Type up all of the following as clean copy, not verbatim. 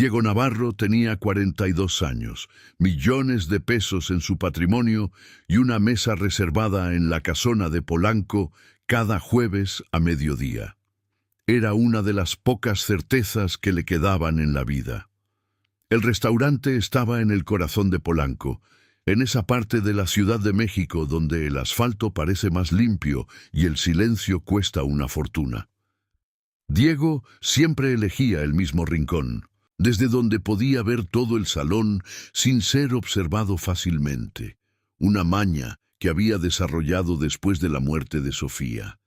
Diego Navarro tenía 42 años, millones de pesos en su patrimonio y una mesa reservada en la casona de Polanco cada jueves a mediodía. Era una de las pocas certezas que le quedaban en la vida. El restaurante estaba en el corazón de Polanco, en esa parte de la Ciudad de México donde el asfalto parece más limpio y el silencio cuesta una fortuna. Diego siempre elegía el mismo rincón, desde donde podía ver todo el salón sin ser observado fácilmente, una maña que había desarrollado después de la muerte de Sofía.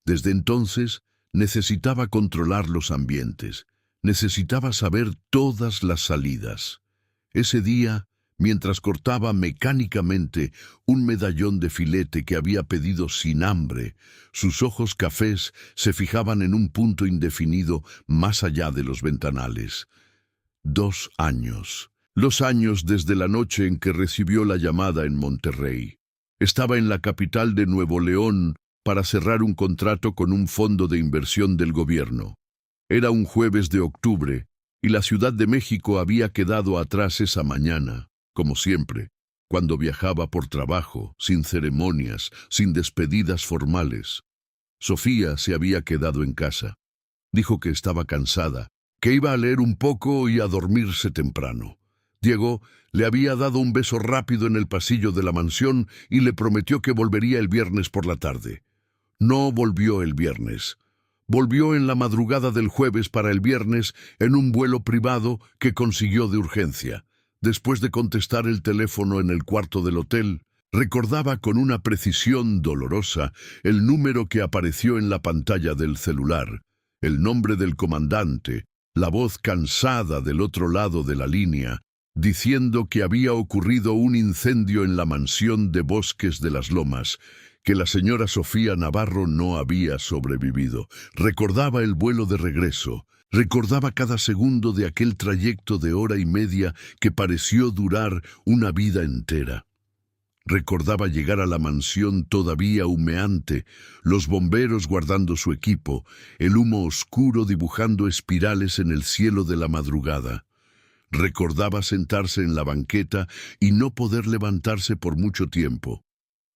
Desde entonces necesitaba controlar los ambientes, necesitaba saber todas las salidas. Ese día, mientras cortaba mecánicamente un medallón de filete que había pedido sin hambre, sus ojos cafés se fijaban en un punto indefinido más allá de los ventanales. 2 años. Los años desde la noche en que recibió la llamada en Monterrey. Estaba en la capital de Nuevo León para cerrar un contrato con un fondo de inversión del gobierno. Era un jueves de octubre y la Ciudad de México había quedado atrás esa mañana, como siempre, cuando viajaba por trabajo, sin ceremonias, sin despedidas formales. Sofía se había quedado en casa. Dijo que estaba cansada, que iba a leer un poco y a dormirse temprano. Diego le había dado un beso rápido en el pasillo de la mansión y le prometió que volvería el viernes por la tarde. No volvió el viernes. Volvió en la madrugada del jueves para el viernes en un vuelo privado que consiguió de urgencia. Después de contestar el teléfono en el cuarto del hotel, recordaba con una precisión dolorosa el número que apareció en la pantalla del celular, el nombre del comandante, la voz cansada del otro lado de la línea, diciendo que había ocurrido un incendio en la mansión de Bosques de las Lomas, que la señora Sofía Navarro no había sobrevivido. Recordaba el vuelo de regreso, recordaba cada segundo de aquel trayecto de 1 hora y media que pareció durar una vida entera. Recordaba llegar a la mansión todavía humeante, los bomberos guardando su equipo, el humo oscuro dibujando espirales en el cielo de la madrugada. Recordaba sentarse en la banqueta y no poder levantarse por mucho tiempo.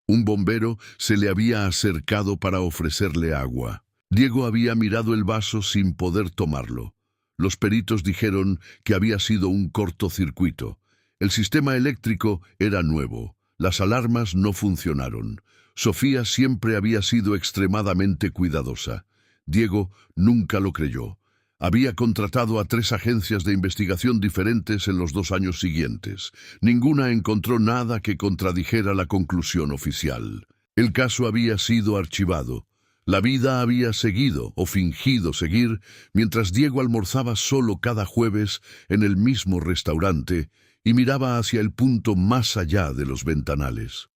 Un bombero se le había acercado para ofrecerle agua. Diego había mirado el vaso sin poder tomarlo. Los peritos dijeron que había sido un cortocircuito. El sistema eléctrico era nuevo. Las alarmas no funcionaron. Sofía siempre había sido extremadamente cuidadosa. Diego nunca lo creyó. Había contratado a 3 agencias de investigación diferentes en los 2 años siguientes. Ninguna encontró nada que contradijera la conclusión oficial. El caso había sido archivado. La vida había seguido, o fingido seguir, mientras Diego almorzaba solo cada jueves en el mismo restaurante y miraba hacia el punto más allá de los ventanales.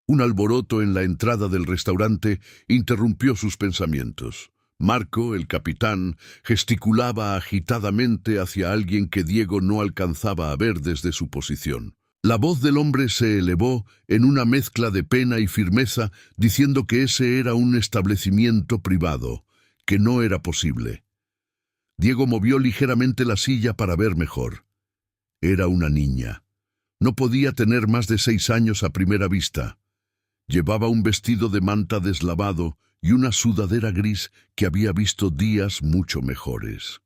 Un alboroto en la entrada del restaurante interrumpió sus pensamientos. Marco, el capitán, gesticulaba agitadamente hacia alguien que Diego no alcanzaba a ver desde su posición. La voz del hombre se elevó en una mezcla de pena y firmeza, diciendo que ese era un establecimiento privado, que no era posible. Diego movió ligeramente la silla para ver mejor. Era una niña. No podía tener más de 6 años a primera vista. Llevaba un vestido de manta deslavado y una sudadera gris que había visto días mucho mejores.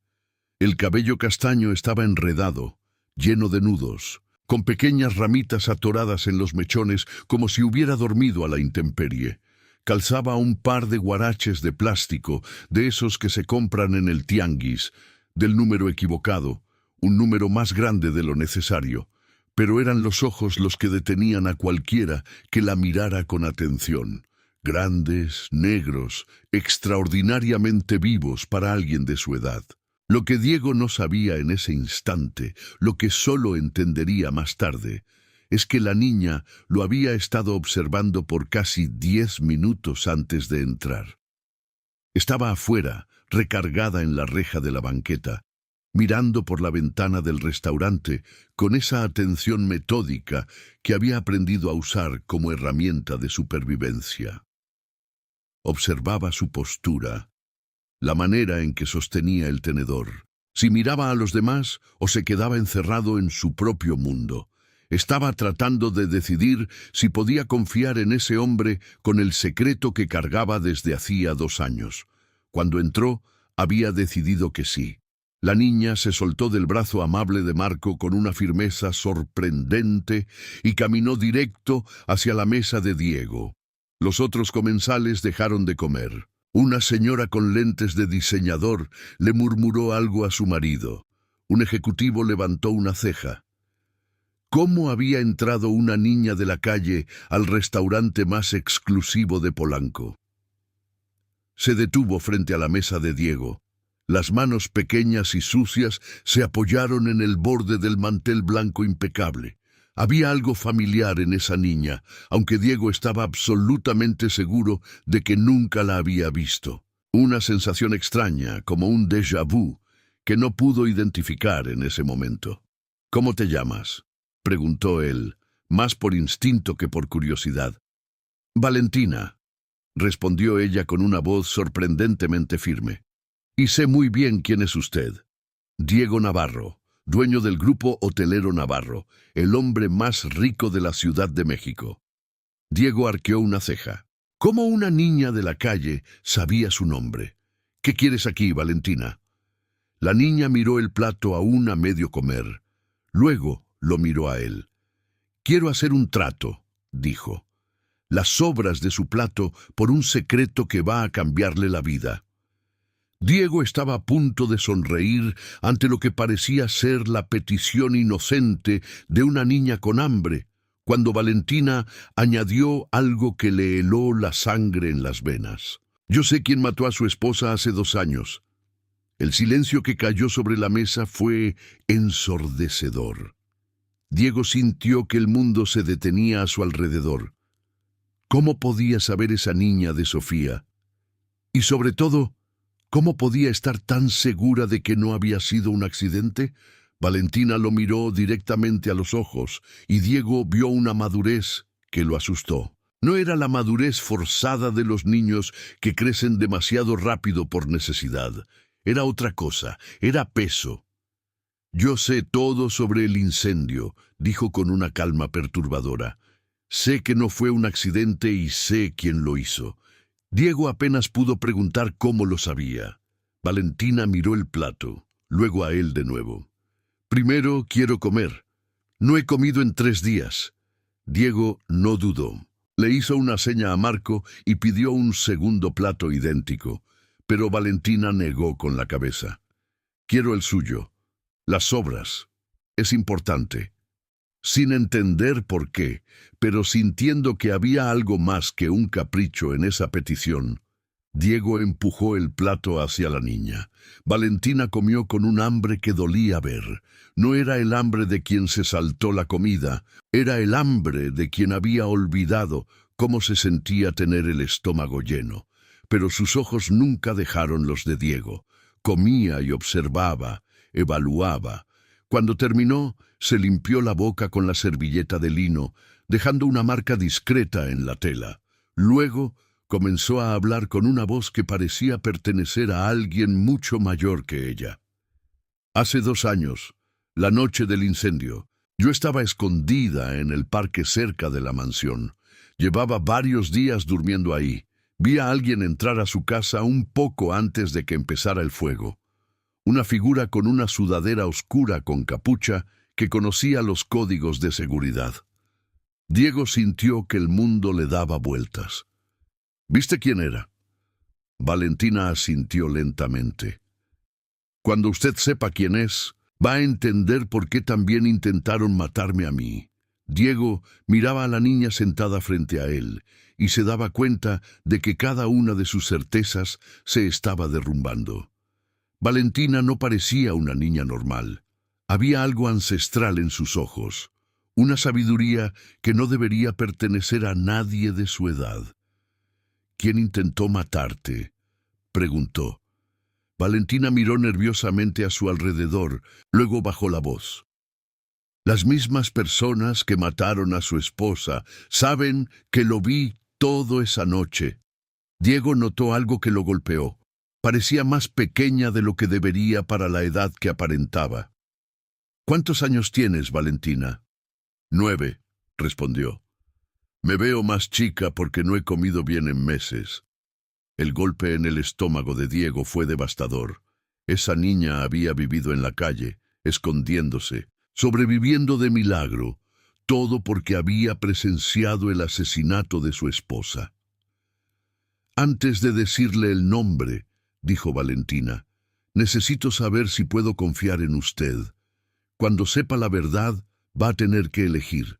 El cabello castaño estaba enredado, lleno de nudos, con pequeñas ramitas atoradas en los mechones como si hubiera dormido a la intemperie. Calzaba un par de huaraches de plástico, de esos que se compran en el tianguis, del número equivocado, un número más grande de lo necesario, pero eran los ojos los que detenían a cualquiera que la mirara con atención. Grandes, negros, extraordinariamente vivos para alguien de su edad. Lo que Diego no sabía en ese instante, lo que solo entendería más tarde, es que la niña lo había estado observando por casi 10 minutos antes de entrar. Estaba afuera, recargada en la reja de la banqueta, mirando por la ventana del restaurante con esa atención metódica que había aprendido a usar como herramienta de supervivencia. Observaba su postura, la manera en que sostenía el tenedor, Si miraba a los demás o se quedaba encerrado en su propio mundo. Estaba tratando de decidir si podía confiar en ese hombre con el secreto que cargaba desde hacía 2 años. Cuando entró, había decidido que sí. La niña se soltó del brazo amable de Marco con una firmeza sorprendente y caminó directo hacia la mesa de Diego. Los otros comensales dejaron de comer. Una señora con lentes de diseñador le murmuró algo a su marido. Un ejecutivo levantó una ceja. ¿Cómo había entrado una niña de la calle al restaurante más exclusivo de Polanco? Se detuvo frente a la mesa de Diego. Las manos pequeñas y sucias se apoyaron en el borde del mantel blanco impecable. Había algo familiar en esa niña, aunque Diego estaba absolutamente seguro de que nunca la había visto. Una sensación extraña, como un déjà vu, que no pudo identificar en ese momento. ¿Cómo te llamas?, preguntó él, más por instinto que por curiosidad. Valentina, respondió ella con una voz sorprendentemente firme. Y sé muy bien quién es usted. Diego Navarro, dueño del grupo hotelero Navarro, el hombre más rico de la Ciudad de México. Diego arqueó una ceja. ¿Cómo una niña de la calle sabía su nombre? ¿Qué quieres aquí, Valentina? La niña miró el plato aún a medio comer. Luego lo miró a él. Quiero hacer un trato, dijo. Las sobras de su plato por un secreto que va a cambiarle la vida. Diego estaba a punto de sonreír ante lo que parecía ser la petición inocente de una niña con hambre, cuando Valentina añadió algo que le heló la sangre en las venas. Yo sé quién mató a su esposa hace 2 años. El silencio que cayó sobre la mesa fue ensordecedor. Diego sintió que el mundo se detenía a su alrededor. ¿Cómo podía saber esa niña de Sofía? Y sobre todo, ¿cómo podía estar tan segura de que no había sido un accidente? Valentina lo miró directamente a los ojos y Diego vio una madurez que lo asustó. No era la madurez forzada de los niños que crecen demasiado rápido por necesidad. Era otra cosa, era peso. Yo sé todo sobre el incendio, dijo con una calma perturbadora. Sé que no fue un accidente y sé quién lo hizo. Diego apenas pudo preguntar cómo lo sabía. Valentina miró el plato, luego a él de nuevo. Primero quiero comer. No he comido en 3 días. Diego no dudó. Le hizo una seña a Marco y pidió un segundo plato idéntico, pero Valentina negó con la cabeza. Quiero el suyo. Las sobras. Es importante. Sin entender por qué, pero sintiendo que había algo más que un capricho en esa petición, Diego empujó el plato hacia la niña. Valentina comió con un hambre que dolía ver. No era el hambre de quien se saltó la comida, era el hambre de quien había olvidado cómo se sentía tener el estómago lleno. Pero sus ojos nunca dejaron los de Diego. Comía y observaba, evaluaba. Cuando terminó, se limpió la boca con la servilleta de lino, dejando una marca discreta en la tela. Luego, comenzó a hablar con una voz que parecía pertenecer a alguien mucho mayor que ella. Hace 2 años, la noche del incendio, yo estaba escondida en el parque cerca de la mansión. Llevaba varios días durmiendo ahí. Vi a alguien entrar a su casa un poco antes de que empezara el fuego. Una figura con una sudadera oscura con capucha que conocía los códigos de seguridad. Diego sintió que el mundo le daba vueltas. ¿Viste quién era? Valentina asintió lentamente. Cuando usted sepa quién es, va a entender por qué también intentaron matarme a mí. Diego miraba a la niña sentada frente a él y se daba cuenta de que cada una de sus certezas se estaba derrumbando. Valentina no parecía una niña normal. Había algo ancestral en sus ojos, una sabiduría que no debería pertenecer a nadie de su edad. ¿Quién intentó matarte?, preguntó. Valentina miró nerviosamente a su alrededor, luego bajó la voz. Las mismas personas que mataron a su esposa saben que lo vi todo esa noche. Diego notó algo que lo golpeó. Parecía más pequeña de lo que debería para la edad que aparentaba. «¿Cuántos años tienes, Valentina?» «9», respondió. «Me veo más chica porque no he comido bien en meses». El golpe en el estómago de Diego fue devastador. Esa niña había vivido en la calle, escondiéndose, sobreviviendo de milagro, todo porque había presenciado el asesinato de su esposa. «Antes de decirle el nombre», dijo Valentina, «necesito saber si puedo confiar en usted. Cuando sepa la verdad, va a tener que elegir.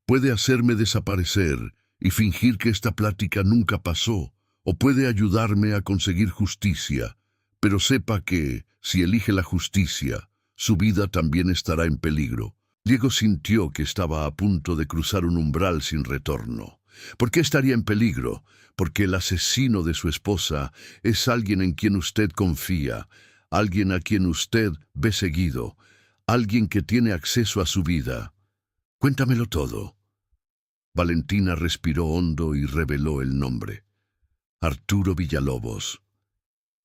Puede hacerme desaparecer y fingir que esta plática nunca pasó, o puede ayudarme a conseguir justicia, pero sepa que, si elige la justicia, su vida también estará en peligro». Diego sintió que estaba a punto de cruzar un umbral sin retorno. ¿Por qué estaría en peligro? Porque el asesino de su esposa es alguien en quien usted confía, alguien a quien usted ve seguido, alguien que tiene acceso a su vida. Cuéntamelo todo. Valentina respiró hondo y reveló el nombre. Arturo Villalobos.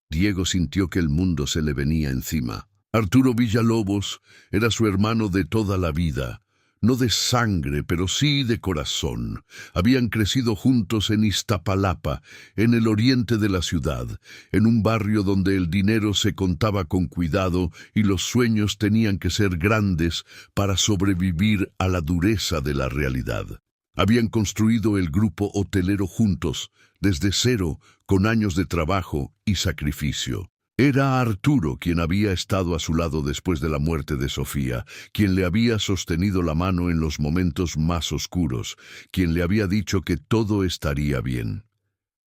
Diego sintió que el mundo se le venía encima. Arturo Villalobos era su hermano de toda la vida, no de sangre, pero sí de corazón. Habían crecido juntos en Iztapalapa, en el oriente de la ciudad, en un barrio donde el dinero se contaba con cuidado y los sueños tenían que ser grandes para sobrevivir a la dureza de la realidad. Habían construido el grupo hotelero juntos, desde cero, con años de trabajo y sacrificio. Era Arturo quien había estado a su lado después de la muerte de Sofía, quien le había sostenido la mano en los momentos más oscuros, quien le había dicho que todo estaría bien.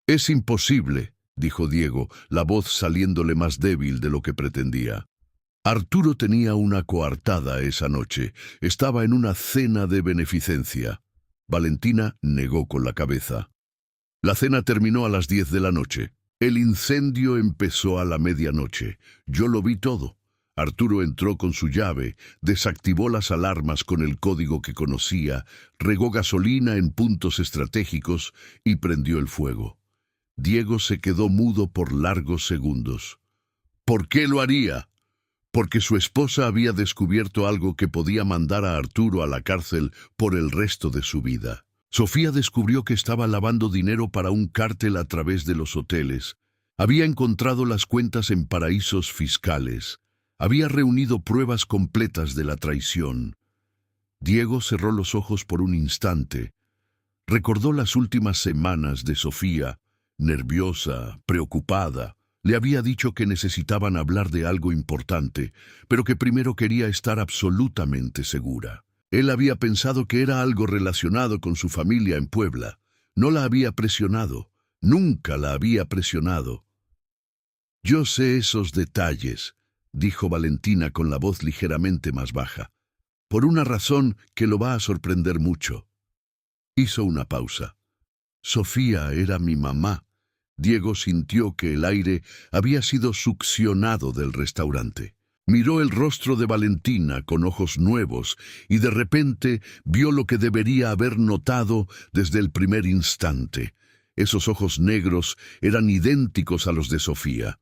«Es imposible», dijo Diego, la voz saliéndole más débil de lo que pretendía. Arturo tenía una coartada esa noche. Estaba en una cena de beneficencia. Valentina negó con la cabeza. La cena terminó a las 10 de la noche. El incendio empezó a la medianoche. Yo lo vi todo. Arturo entró con su llave, desactivó las alarmas con el código que conocía, regó gasolina en puntos estratégicos y prendió el fuego. Diego se quedó mudo por largos segundos. ¿Por qué lo haría? Porque su esposa había descubierto algo que podía mandar a Arturo a la cárcel por el resto de su vida. Sofía descubrió que estaba lavando dinero para un cártel a través de los hoteles. Había encontrado las cuentas en paraísos fiscales. Había reunido pruebas completas de la traición. Diego cerró los ojos por un instante. Recordó las últimas semanas de Sofía, nerviosa, preocupada. Le había dicho que necesitaban hablar de algo importante, pero que primero quería estar absolutamente segura. Él había pensado que era algo relacionado con su familia en Puebla. No la había presionado. Nunca la había presionado. «Yo sé esos detalles», dijo Valentina con la voz ligeramente más baja, «por una razón que lo va a sorprender mucho». Hizo una pausa. «Sofía era mi mamá». Diego sintió que el aire había sido succionado del restaurante. Miró el rostro de Valentina con ojos nuevos y de repente vio lo que debería haber notado desde el primer instante. Esos ojos negros eran idénticos a los de Sofía.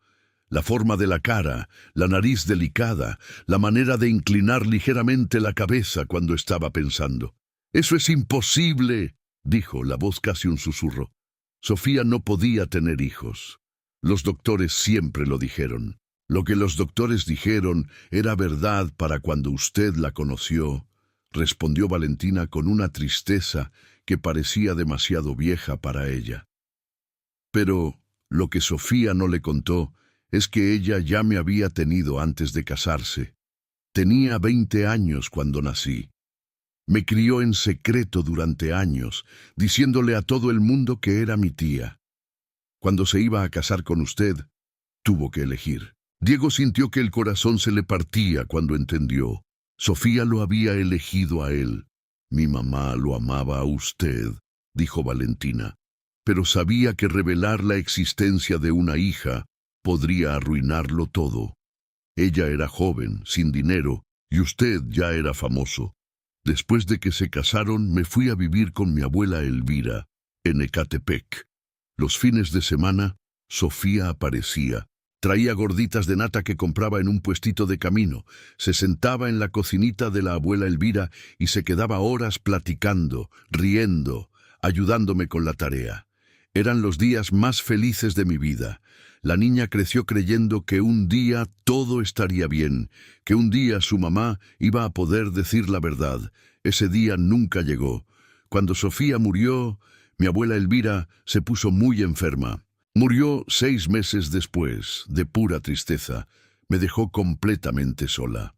La forma de la cara, la nariz delicada, la manera de inclinar ligeramente la cabeza cuando estaba pensando. «Eso es imposible», dijo, la voz casi un susurro. Sofía no podía tener hijos. Los doctores siempre lo dijeron. Lo que los doctores dijeron era verdad para cuando usted la conoció, respondió Valentina con una tristeza que parecía demasiado vieja para ella. Pero lo que Sofía no le contó es que ella ya me había tenido antes de casarse. Tenía 20 años cuando nací. Me crió en secreto durante años, diciéndole a todo el mundo que era mi tía. Cuando se iba a casar con usted, tuvo que elegir. Diego sintió que el corazón se le partía cuando entendió. Sofía lo había elegido a él. «Mi mamá lo amaba a usted», dijo Valentina, «pero sabía que revelar la existencia de una hija podría arruinarlo todo. Ella era joven, sin dinero, y usted ya era famoso. Después de que se casaron, me fui a vivir con mi abuela Elvira, en Ecatepec. Los fines de semana, Sofía aparecía. Traía gorditas de nata que compraba en un puestito de camino. Se sentaba en la cocinita de la abuela Elvira y se quedaba horas platicando, riendo, ayudándome con la tarea. Eran los días más felices de mi vida. La niña creció creyendo que un día todo estaría bien, que un día su mamá iba a poder decir la verdad. Ese día nunca llegó. Cuando Sofía murió, mi abuela Elvira se puso muy enferma. Murió 6 meses después, de pura tristeza. Me dejó completamente sola.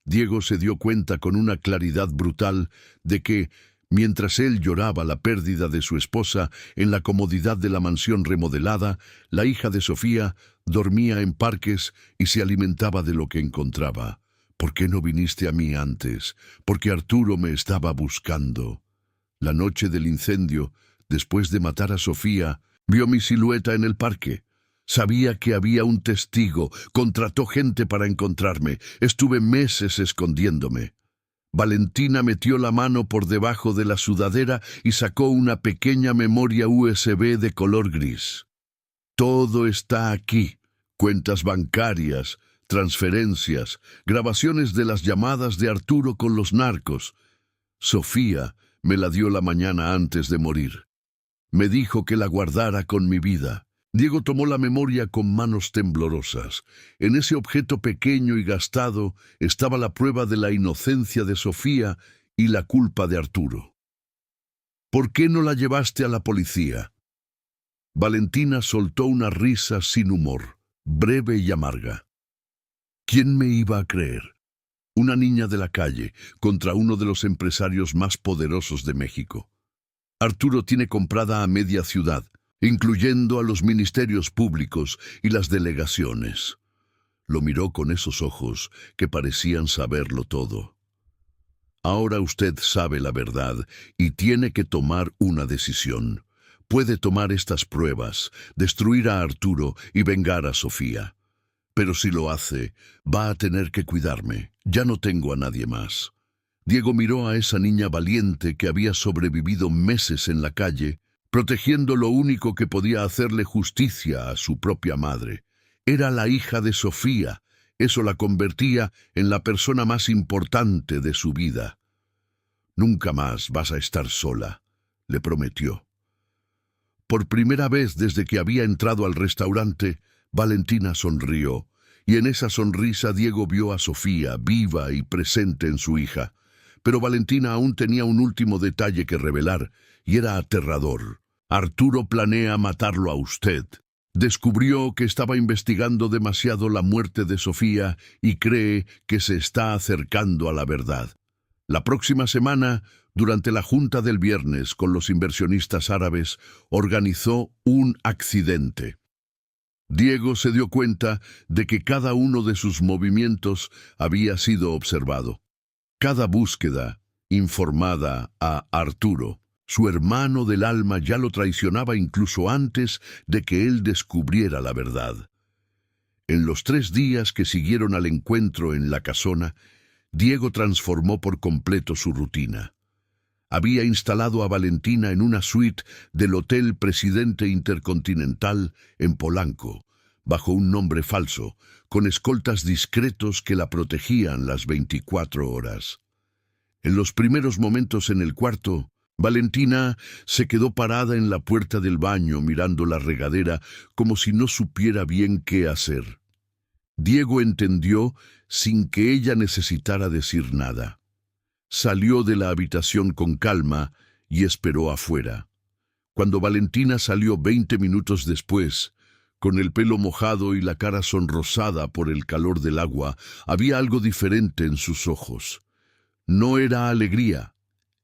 Diego se dio cuenta con una claridad brutal de que, mientras él lloraba la pérdida de su esposa en la comodidad de la mansión remodelada, la hija de Sofía dormía en parques y se alimentaba de lo que encontraba. ¿Por qué no viniste a mí antes? Porque Arturo me estaba buscando. La noche del incendio, después de matar a Sofía, vio mi silueta en el parque. Sabía que había un testigo, contrató gente para encontrarme. Estuve meses escondiéndome. Valentina metió la mano por debajo de la sudadera y sacó una pequeña memoria USB de color gris. Todo está aquí: cuentas bancarias, transferencias, grabaciones de las llamadas de Arturo con los narcos. Sofía me la dio la mañana antes de morir. Me dijo que la guardara con mi vida. Diego tomó la memoria con manos temblorosas. En ese objeto pequeño y gastado estaba la prueba de la inocencia de Sofía y la culpa de Arturo. ¿Por qué no la llevaste a la policía? Valentina soltó una risa sin humor, breve y amarga. ¿Quién me iba a creer? Una niña de la calle contra uno de los empresarios más poderosos de México. Arturo tiene comprada a media ciudad, incluyendo a los ministerios públicos y las delegaciones. Lo miró con esos ojos que parecían saberlo todo. Ahora usted sabe la verdad y tiene que tomar una decisión. Puede tomar estas pruebas, destruir a Arturo y vengar a Sofía. Pero si lo hace, va a tener que cuidarme. Ya no tengo a nadie más. Diego miró a esa niña valiente que había sobrevivido meses en la calle, protegiendo lo único que podía hacerle justicia a su propia madre. Era la hija de Sofía. Eso la convertía en la persona más importante de su vida. Nunca más vas a estar sola, le prometió. Por primera vez desde que había entrado al restaurante, Valentina sonrió, y en esa sonrisa Diego vio a Sofía, viva y presente en su hija. Pero Valentina aún tenía un último detalle que revelar, y era aterrador. Arturo planea matarlo a usted. Descubrió que estaba investigando demasiado la muerte de Sofía y cree que se está acercando a la verdad. La próxima semana, durante la junta del viernes con los inversionistas árabes, organizó un accidente. Diego se dio cuenta de que cada uno de sus movimientos había sido observado. Cada búsqueda informada a Arturo. Su hermano del alma ya lo traicionaba incluso antes de que él descubriera la verdad. En los 3 días que siguieron al encuentro en la casona, Diego transformó por completo su rutina. Había instalado a Valentina en una suite del Hotel Presidente Intercontinental en Polanco, bajo un nombre falso, con escoltas discretos que la protegían las 24 horas. En los primeros momentos en el cuarto, Valentina se quedó parada en la puerta del baño mirando la regadera como si no supiera bien qué hacer. Diego entendió sin que ella necesitara decir nada. Salió de la habitación con calma y esperó afuera. Cuando Valentina salió 20 minutos después, con el pelo mojado y la cara sonrosada por el calor del agua, había algo diferente en sus ojos. No era alegría,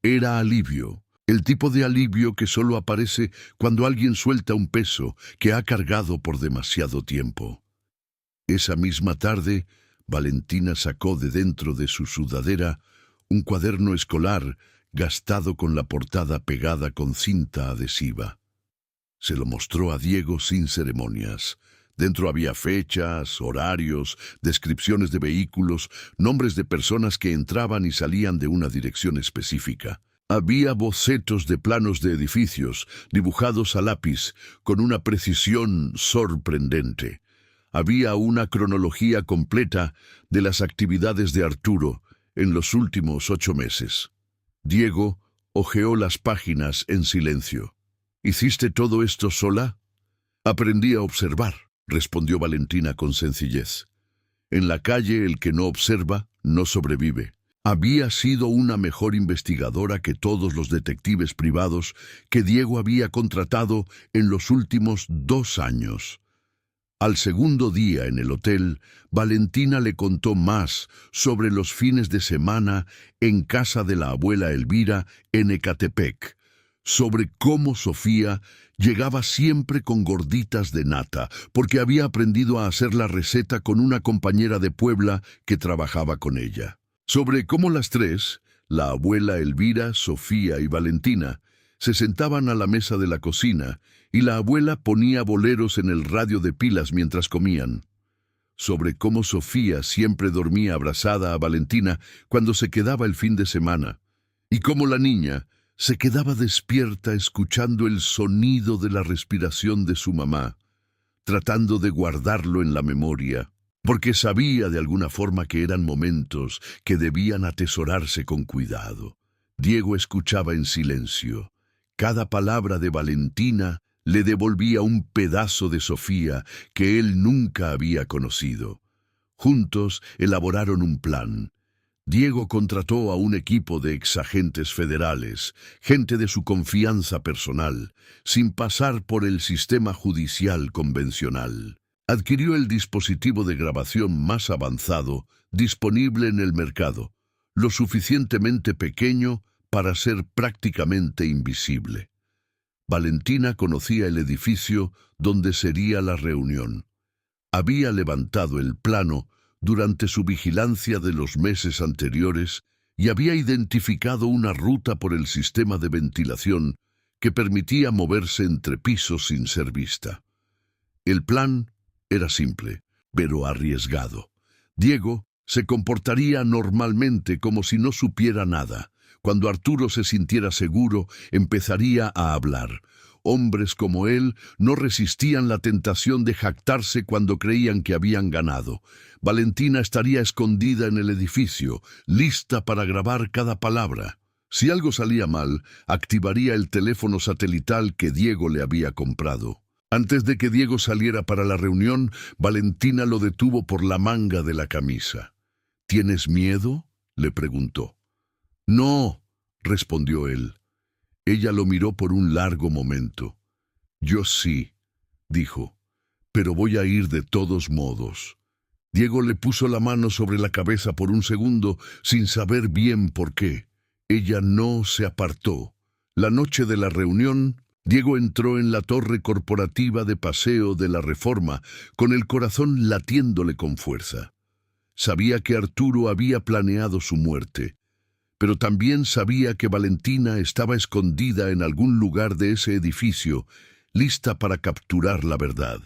era alivio. El tipo de alivio que solo aparece cuando alguien suelta un peso que ha cargado por demasiado tiempo. Esa misma tarde, Valentina sacó de dentro de su sudadera un cuaderno escolar gastado con la portada pegada con cinta adhesiva. Se lo mostró a Diego sin ceremonias. Dentro había fechas, horarios, descripciones de vehículos, nombres de personas que entraban y salían de una dirección específica. Había bocetos de planos de edificios, dibujados a lápiz, con una precisión sorprendente. Había una cronología completa de las actividades de Arturo en los últimos 8 meses. Diego hojeó las páginas en silencio. ¿Hiciste todo esto sola? Aprendí a observar, respondió Valentina con sencillez. En la calle el que no observa no sobrevive. Había sido una mejor investigadora que todos los detectives privados que Diego había contratado en los últimos 2 años. Al segundo día en el hotel, Valentina le contó más sobre los fines de semana en casa de la abuela Elvira en Ecatepec, sobre cómo Sofía llegaba siempre con gorditas de nata, porque había aprendido a hacer la receta con una compañera de Puebla que trabajaba con ella. Sobre cómo las tres, la abuela Elvira, Sofía y Valentina, se sentaban a la mesa de la cocina y la abuela ponía boleros en el radio de pilas mientras comían. Sobre cómo Sofía siempre dormía abrazada a Valentina cuando se quedaba el fin de semana, y cómo la niña se quedaba despierta escuchando el sonido de la respiración de su mamá, tratando de guardarlo en la memoria, porque sabía de alguna forma que eran momentos que debían atesorarse con cuidado. Diego escuchaba en silencio. Cada palabra de Valentina le devolvía un pedazo de Sofía que él nunca había conocido. Juntos elaboraron un plan. Diego contrató a un equipo de exagentes federales, gente de su confianza personal, sin pasar por el sistema judicial convencional. Adquirió el dispositivo de grabación más avanzado disponible en el mercado, lo suficientemente pequeño para ser prácticamente invisible. Valentina conocía el edificio donde sería la reunión. Había levantado el plano durante su vigilancia de los meses anteriores y había identificado una ruta por el sistema de ventilación que permitía moverse entre pisos sin ser vista. El plan era simple, pero arriesgado. Diego se comportaría normalmente como si no supiera nada. Cuando Arturo se sintiera seguro, empezaría a hablar. Hombres como él no resistían la tentación de jactarse cuando creían que habían ganado. Valentina estaría escondida en el edificio, lista para grabar cada palabra. Si algo salía mal, activaría el teléfono satelital que Diego le había comprado. Antes de que Diego saliera para la reunión, Valentina lo detuvo por la manga de la camisa. ¿Tienes miedo?, le preguntó. No, respondió él. Ella lo miró por un largo momento. Yo sí, dijo, pero voy a ir de todos modos. Diego le puso la mano sobre la cabeza por un segundo, sin saber bien por qué. Ella no se apartó. La noche de la reunión, Diego entró en la torre corporativa de Paseo de la Reforma, con el corazón latiéndole con fuerza. Sabía que Arturo había planeado su muerte, pero también sabía que Valentina estaba escondida en algún lugar de ese edificio, lista para capturar la verdad.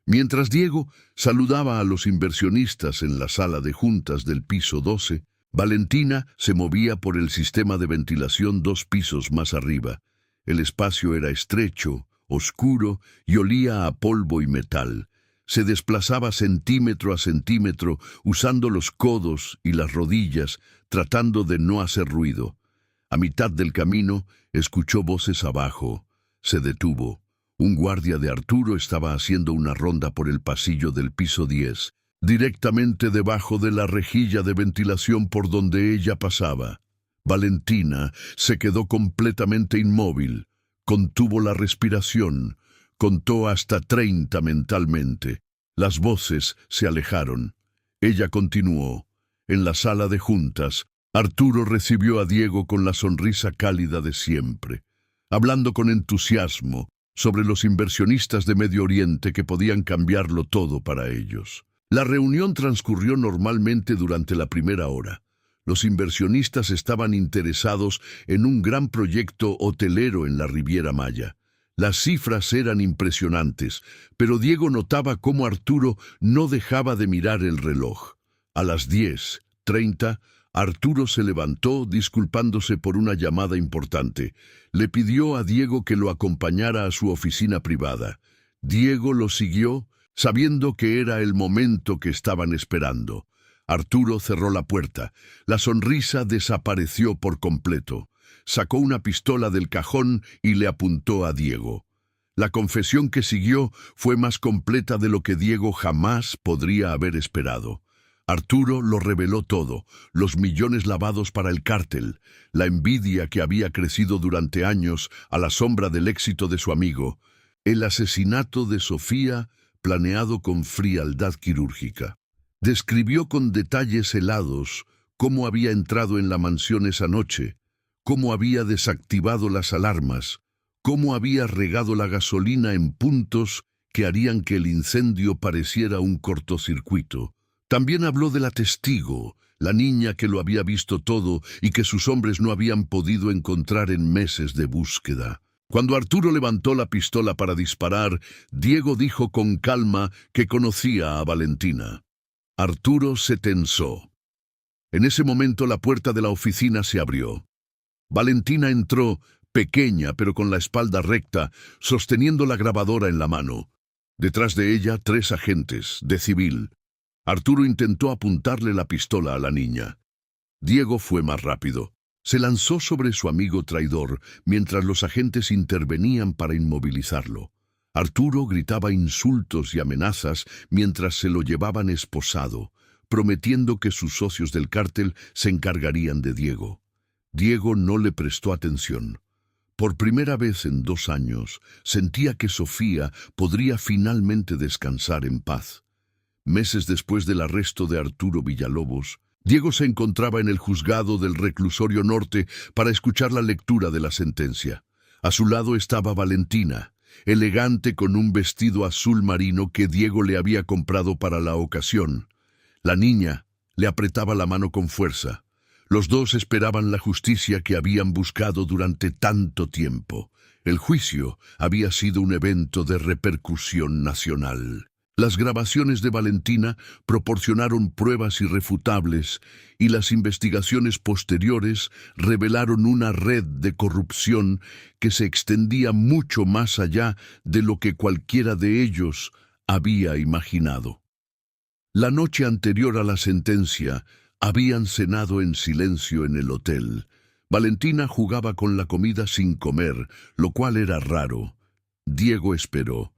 Mientras Diego saludaba a los inversionistas en la sala de juntas del piso 12, Valentina se movía por el sistema de ventilación 2 pisos más arriba. El espacio era estrecho, oscuro y olía a polvo y metal. Se desplazaba centímetro a centímetro, usando los codos y las rodillas, tratando de no hacer ruido. A mitad del camino, escuchó voces abajo. Se detuvo. Un guardia de Arturo estaba haciendo una ronda por el pasillo del piso 10, directamente debajo de la rejilla de ventilación por donde ella pasaba. Valentina se quedó completamente inmóvil, contuvo la respiración, contó hasta 30 mentalmente. Las voces se alejaron. Ella continuó. En la sala de juntas, Arturo recibió a Diego con la sonrisa cálida de siempre, hablando con entusiasmo sobre los inversionistas de Medio Oriente que podían cambiarlo todo para ellos. La reunión transcurrió normalmente durante la primera hora. Los inversionistas estaban interesados en un gran proyecto hotelero en la Riviera Maya. Las cifras eran impresionantes, pero Diego notaba cómo Arturo no dejaba de mirar el reloj. A las 10:30, Arturo se levantó disculpándose por una llamada importante. Le pidió a Diego que lo acompañara a su oficina privada. Diego lo siguió sabiendo que era el momento que estaban esperando. Arturo cerró la puerta. La sonrisa desapareció por completo. Sacó una pistola del cajón y le apuntó a Diego. La confesión que siguió fue más completa de lo que Diego jamás podría haber esperado. Arturo lo reveló todo: los millones lavados para el cártel, la envidia que había crecido durante años a la sombra del éxito de su amigo, el asesinato de Sofía planeado con frialdad quirúrgica. Describió con detalles helados cómo había entrado en la mansión esa noche, cómo había desactivado las alarmas, cómo había regado la gasolina en puntos que harían que el incendio pareciera un cortocircuito. También habló de la testigo, la niña que lo había visto todo y que sus hombres no habían podido encontrar en meses de búsqueda. Cuando Arturo levantó la pistola para disparar, Diego dijo con calma que conocía a Valentina. Arturo se tensó. En ese momento la puerta de la oficina se abrió. Valentina entró, pequeña pero con la espalda recta, sosteniendo la grabadora en la mano. Detrás de ella, 3 agentes, de civil. Arturo intentó apuntarle la pistola a la niña. Diego fue más rápido. Se lanzó sobre su amigo traidor mientras los agentes intervenían para inmovilizarlo. Arturo gritaba insultos y amenazas mientras se lo llevaban esposado, prometiendo que sus socios del cártel se encargarían de Diego. Diego no le prestó atención. Por primera vez en 2 años, sentía que Sofía podría finalmente descansar en paz. Meses después del arresto de Arturo Villalobos, Diego se encontraba en el juzgado del Reclusorio Norte para escuchar la lectura de la sentencia. A su lado estaba Valentina, elegante con un vestido azul marino que Diego le había comprado para la ocasión. La niña le apretaba la mano con fuerza. Los dos esperaban la justicia que habían buscado durante tanto tiempo. El juicio había sido un evento de repercusión nacional. Las grabaciones de Valentina proporcionaron pruebas irrefutables y las investigaciones posteriores revelaron una red de corrupción que se extendía mucho más allá de lo que cualquiera de ellos había imaginado. La noche anterior a la sentencia, habían cenado en silencio en el hotel. Valentina jugaba con la comida sin comer, lo cual era raro. Diego esperó.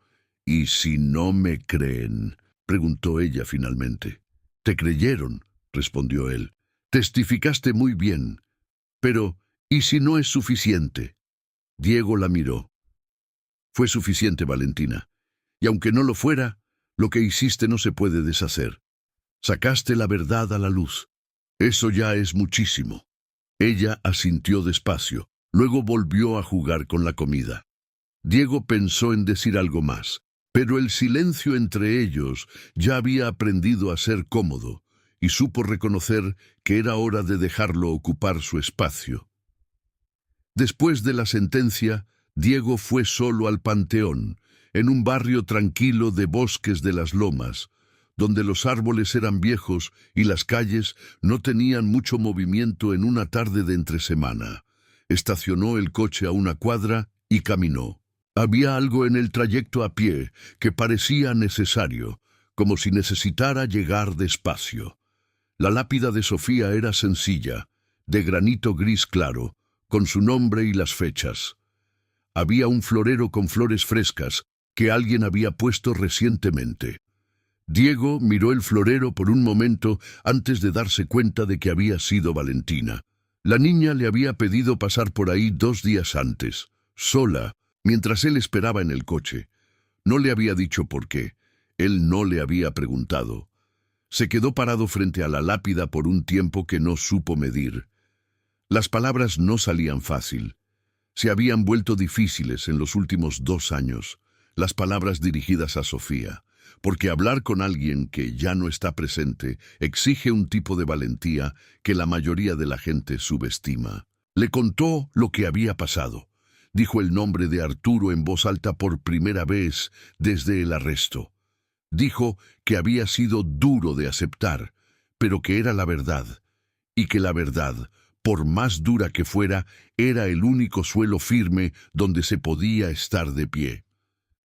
«¿Y si no me creen?», preguntó ella finalmente. «Te creyeron», respondió él. «Testificaste muy bien. Pero, ¿y si no es suficiente?». Diego la miró. «Fue suficiente, Valentina. Y aunque no lo fuera, lo que hiciste no se puede deshacer. Sacaste la verdad a la luz. Eso ya es muchísimo». Ella asintió despacio. Luego volvió a jugar con la comida. Diego pensó en decir algo más, pero el silencio entre ellos ya había aprendido a ser cómodo y supo reconocer que era hora de dejarlo ocupar su espacio. Después de la sentencia, Diego fue solo al Panteón, en un barrio tranquilo de Bosques de las Lomas, donde los árboles eran viejos y las calles no tenían mucho movimiento en una tarde de entresemana. Estacionó el coche a una cuadra y caminó. Había algo en el trayecto a pie que parecía necesario, como si necesitara llegar despacio. La lápida de Sofía era sencilla, de granito gris claro, con su nombre y las fechas. Había un florero con flores frescas que alguien había puesto recientemente. Diego miró el florero por un momento antes de darse cuenta de que había sido Valentina. La niña le había pedido pasar por ahí 2 días antes, sola, mientras él esperaba en el coche. No le había dicho por qué. Él no le había preguntado. Se quedó parado frente a la lápida por un tiempo que no supo medir. Las palabras no salían fácil. Se habían vuelto difíciles en los últimos 2 años, las palabras dirigidas a Sofía, porque hablar con alguien que ya no está presente exige un tipo de valentía que la mayoría de la gente subestima. Le contó lo que había pasado. Dijo el nombre de Arturo en voz alta por primera vez desde el arresto. Dijo que había sido duro de aceptar, pero que era la verdad, y que la verdad, por más dura que fuera, era el único suelo firme donde se podía estar de pie.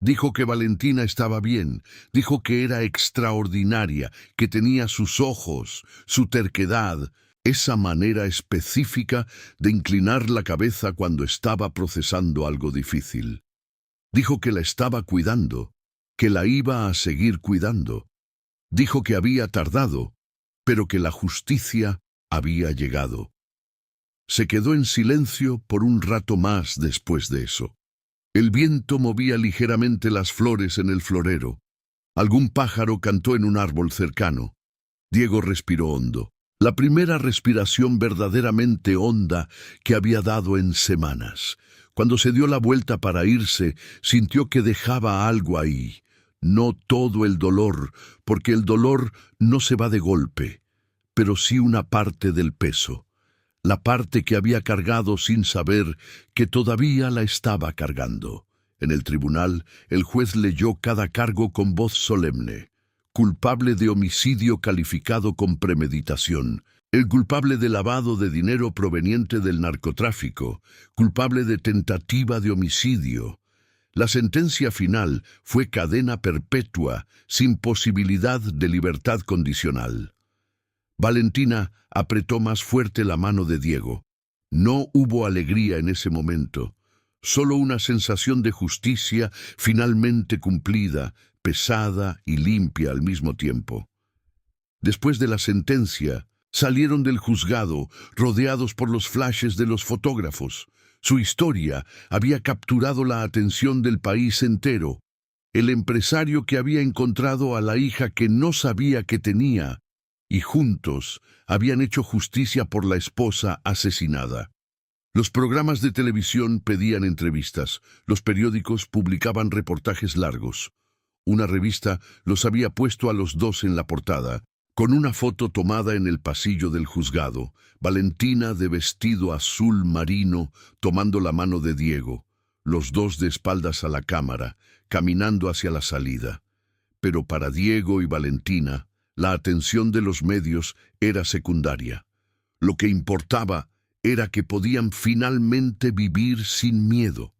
Dijo que Valentina estaba bien, dijo que era extraordinaria, que tenía sus ojos, su terquedad, esa manera específica de inclinar la cabeza cuando estaba procesando algo difícil. Dijo que la estaba cuidando, que la iba a seguir cuidando. Dijo que había tardado, pero que la justicia había llegado. Se quedó en silencio por un rato más después de eso. El viento movía ligeramente las flores en el florero. Algún pájaro cantó en un árbol cercano. Diego respiró hondo. La primera respiración verdaderamente honda que había dado en semanas. Cuando se dio la vuelta para irse, sintió que dejaba algo ahí. No todo el dolor, porque el dolor no se va de golpe, pero sí una parte del peso. La parte que había cargado sin saber que todavía la estaba cargando. En el tribunal, el juez leyó cada cargo con voz solemne. Culpable de homicidio calificado con premeditación, el culpable de lavado de dinero proveniente del narcotráfico, culpable de tentativa de homicidio. La sentencia final fue cadena perpetua, sin posibilidad de libertad condicional. Valentina apretó más fuerte la mano de Diego. No hubo alegría en ese momento, solo una sensación de justicia finalmente cumplida, pesada y limpia al mismo tiempo. Después de la sentencia, salieron del juzgado, rodeados por los flashes de los fotógrafos. Su historia había capturado la atención del país entero. El empresario que había encontrado a la hija que no sabía que tenía, y juntos habían hecho justicia por la esposa asesinada. Los programas de televisión pedían entrevistas, los periódicos publicaban reportajes largos. Una revista los había puesto a los dos en la portada, con una foto tomada en el pasillo del juzgado, Valentina de vestido azul marino tomando la mano de Diego, los dos de espaldas a la cámara, caminando hacia la salida. Pero para Diego y Valentina, la atención de los medios era secundaria. Lo que importaba era que podían finalmente vivir sin miedo.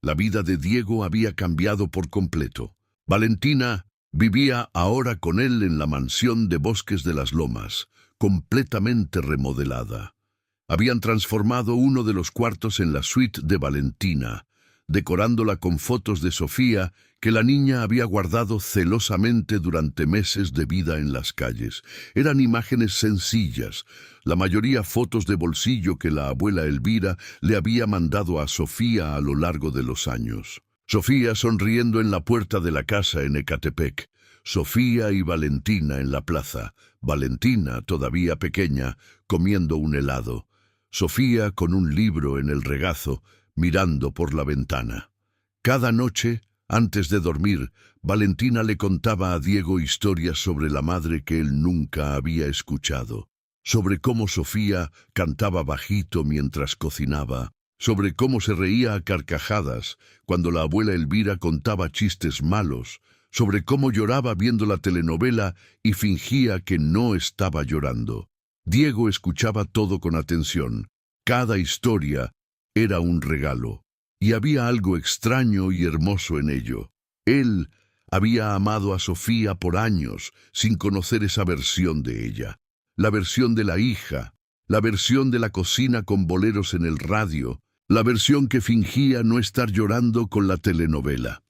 La vida de Diego había cambiado por completo. Valentina vivía ahora con él en la mansión de Bosques de las Lomas, completamente remodelada. Habían transformado uno de los cuartos en la suite de Valentina, decorándola con fotos de Sofía que la niña había guardado celosamente durante meses de vida en las calles. Eran imágenes sencillas, la mayoría fotos de bolsillo que la abuela Elvira le había mandado a Sofía a lo largo de los años. Sofía sonriendo en la puerta de la casa en Ecatepec, Sofía y Valentina en la plaza, Valentina, todavía pequeña, comiendo un helado, Sofía con un libro en el regazo, mirando por la ventana. Cada noche, antes de dormir, Valentina le contaba a Diego historias sobre la madre que él nunca había escuchado, sobre cómo Sofía cantaba bajito mientras cocinaba, sobre cómo se reía a carcajadas cuando la abuela Elvira contaba chistes malos, sobre cómo lloraba viendo la telenovela y fingía que no estaba llorando. Diego escuchaba todo con atención. Cada historia era un regalo, y había algo extraño y hermoso en ello. Él había amado a Sofía por años sin conocer esa versión de ella, la versión de la hija, la versión de la cocina con boleros en el radio, la versión que fingía no estar llorando con la telenovela.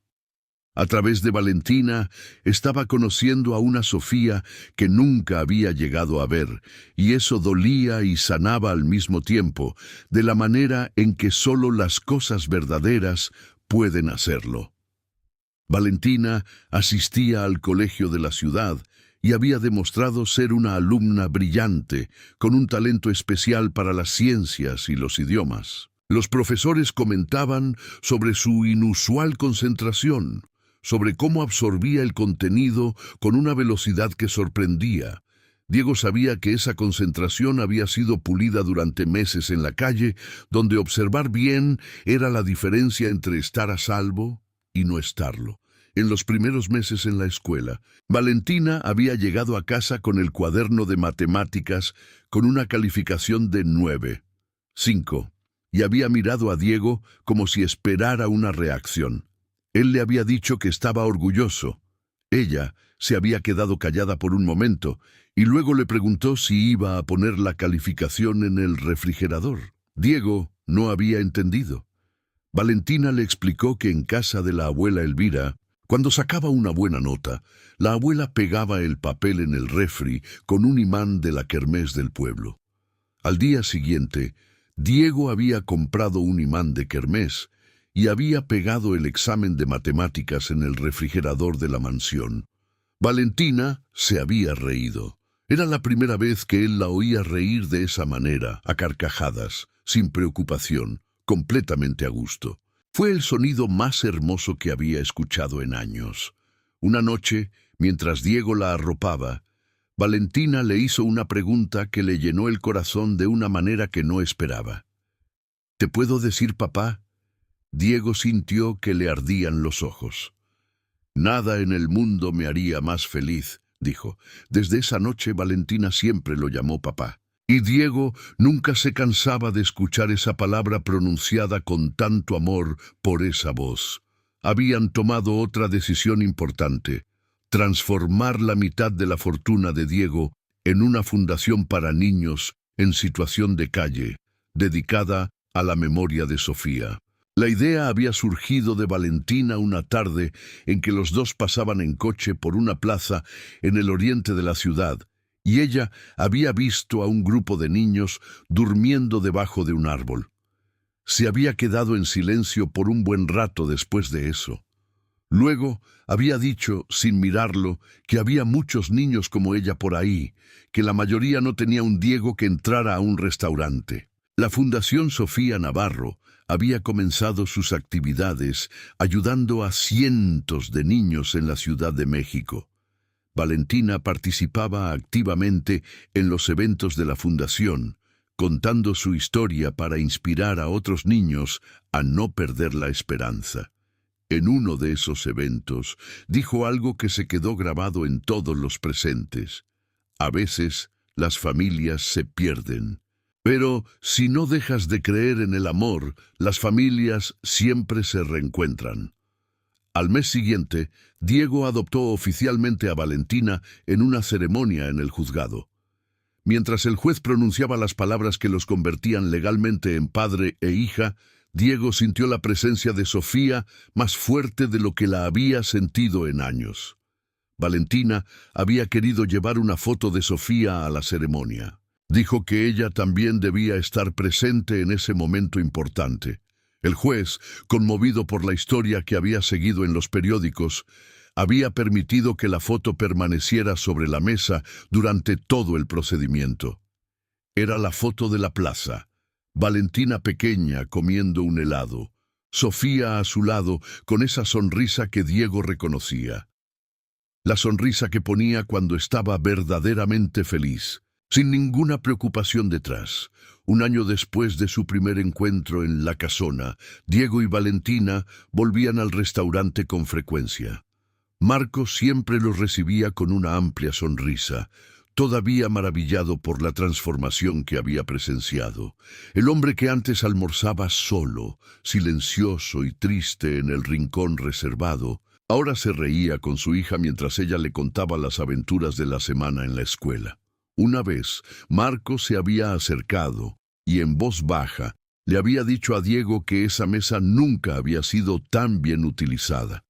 A través de Valentina estaba conociendo a una Sofía que nunca había llegado a ver, y eso dolía y sanaba al mismo tiempo, de la manera en que solo las cosas verdaderas pueden hacerlo. Valentina asistía al colegio de la ciudad y había demostrado ser una alumna brillante, con un talento especial para las ciencias y los idiomas. Los profesores comentaban sobre su inusual concentración, sobre cómo absorbía el contenido con una velocidad que sorprendía. Diego sabía que esa concentración había sido pulida durante meses en la calle, donde observar bien era la diferencia entre estar a salvo y no estarlo. En los primeros meses en la escuela, Valentina había llegado a casa con el cuaderno de matemáticas con una calificación de 9,5, y había mirado a Diego como si esperara una reacción. Él le había dicho que estaba orgulloso. Ella se había quedado callada por un momento y luego le preguntó si iba a poner la calificación en el refrigerador. Diego no había entendido. Valentina le explicó que en casa de la abuela Elvira, cuando sacaba una buena nota, la abuela pegaba el papel en el refri con un imán de la kermés del pueblo. Al día siguiente, Diego había comprado un imán de kermés y había pegado el examen de matemáticas en el refrigerador de la mansión. Valentina se había reído. Era la primera vez que él la oía reír de esa manera, a carcajadas, sin preocupación, completamente a gusto. Fue el sonido más hermoso que había escuchado en años. Una noche, mientras Diego la arropaba, Valentina le hizo una pregunta que le llenó el corazón de una manera que no esperaba. ¿Te puedo decir, papá? Diego sintió que le ardían los ojos. Nada en el mundo me haría más feliz, dijo. Desde esa noche Valentina siempre lo llamó papá. Y Diego nunca se cansaba de escuchar esa palabra pronunciada con tanto amor por esa voz. Habían tomado otra decisión importante: transformar la mitad de la fortuna de Diego en una fundación para niños en situación de calle, dedicada a la memoria de Sofía. La idea había surgido de Valentina una tarde en que los dos pasaban en coche por una plaza en el oriente de la ciudad, y ella había visto a un grupo de niños durmiendo debajo de un árbol. Se había quedado en silencio por un buen rato después de eso. Luego había dicho, sin mirarlo, que había muchos niños como ella por ahí, que la mayoría no tenía un Diego que entrara a un restaurante. La Fundación Sofía Navarro había comenzado sus actividades ayudando a cientos de niños en la Ciudad de México. Valentina participaba activamente en los eventos de la fundación, contando su historia para inspirar a otros niños a no perder la esperanza. En uno de esos eventos dijo algo que se quedó grabado en todos los presentes. A veces las familias se pierden. Pero si no dejas de creer en el amor, las familias siempre se reencuentran. Al mes siguiente, Diego adoptó oficialmente a Valentina en una ceremonia en el juzgado. Mientras el juez pronunciaba las palabras que los convertían legalmente en padre e hija, Diego sintió la presencia de Sofía más fuerte de lo que la había sentido en años. Valentina había querido llevar una foto de Sofía a la ceremonia. Dijo que ella también debía estar presente en ese momento importante. El juez, conmovido por la historia que había seguido en los periódicos, había permitido que la foto permaneciera sobre la mesa durante todo el procedimiento. Era la foto de la plaza. Valentina pequeña comiendo un helado. Sofía a su lado con esa sonrisa que Diego reconocía. La sonrisa que ponía cuando estaba verdaderamente feliz, sin ninguna preocupación detrás. Un año después de su primer encuentro en La Casona, Diego y Valentina volvían al restaurante con frecuencia. Marco siempre los recibía con una amplia sonrisa, todavía maravillado por la transformación que había presenciado. El hombre que antes almorzaba solo, silencioso y triste en el rincón reservado, ahora se reía con su hija mientras ella le contaba las aventuras de la semana en la escuela. Una vez, Marco se había acercado y en voz baja le había dicho a Diego que esa mesa nunca había sido tan bien utilizada.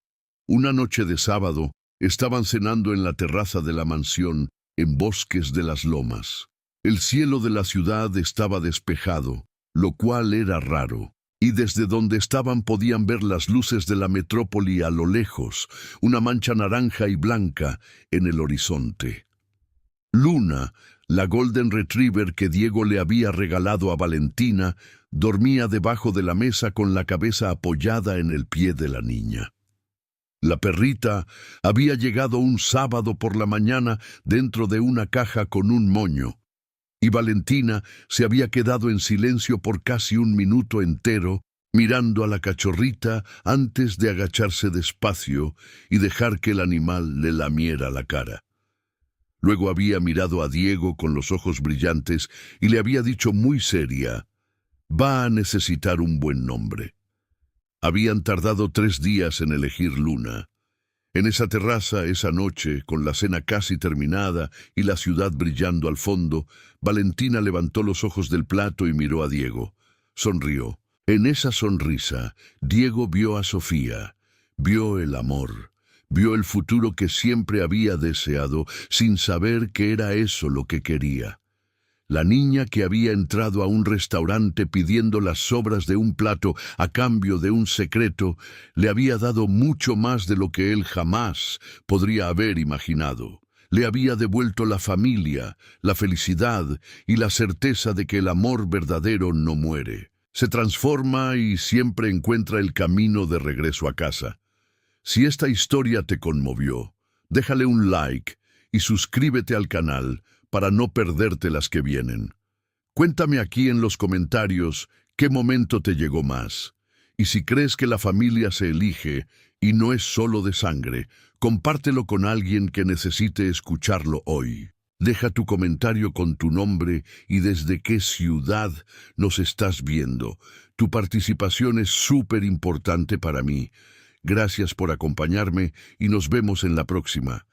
Una noche de sábado, estaban cenando en la terraza de la mansión en Bosques de las Lomas. El cielo de la ciudad estaba despejado, lo cual era raro, y desde donde estaban podían ver las luces de la metrópoli a lo lejos, una mancha naranja y blanca en el horizonte. Luna, la Golden Retriever que Diego le había regalado a Valentina, dormía debajo de la mesa con la cabeza apoyada en el pie de la niña. La perrita había llegado un sábado por la mañana dentro de una caja con un moño, y Valentina se había quedado en silencio por casi un minuto entero, mirando a la cachorrita antes de agacharse despacio y dejar que el animal le lamiera la cara. Luego había mirado a Diego con los ojos brillantes y le había dicho muy seria: «Va a necesitar un buen nombre». Habían tardado 3 días en elegir Luna. En esa terraza, esa noche, con la cena casi terminada y la ciudad brillando al fondo, Valentina levantó los ojos del plato y miró a Diego. Sonrió. En esa sonrisa, Diego vio a Sofía, vio el amor, vio el futuro que siempre había deseado, sin saber que era eso lo que quería. La niña que había entrado a un restaurante pidiendo las sobras de un plato a cambio de un secreto, le había dado mucho más de lo que él jamás podría haber imaginado. Le había devuelto la familia, la felicidad y la certeza de que el amor verdadero no muere. Se transforma y siempre encuentra el camino de regreso a casa. Si esta historia te conmovió, déjale un like y suscríbete al canal para no perderte las que vienen. Cuéntame aquí en los comentarios qué momento te llegó más. Y si crees que la familia se elige y no es solo de sangre, compártelo con alguien que necesite escucharlo hoy. Deja tu comentario con tu nombre y desde qué ciudad nos estás viendo. Tu participación es súper importante para mí. Gracias por acompañarme y nos vemos en la próxima.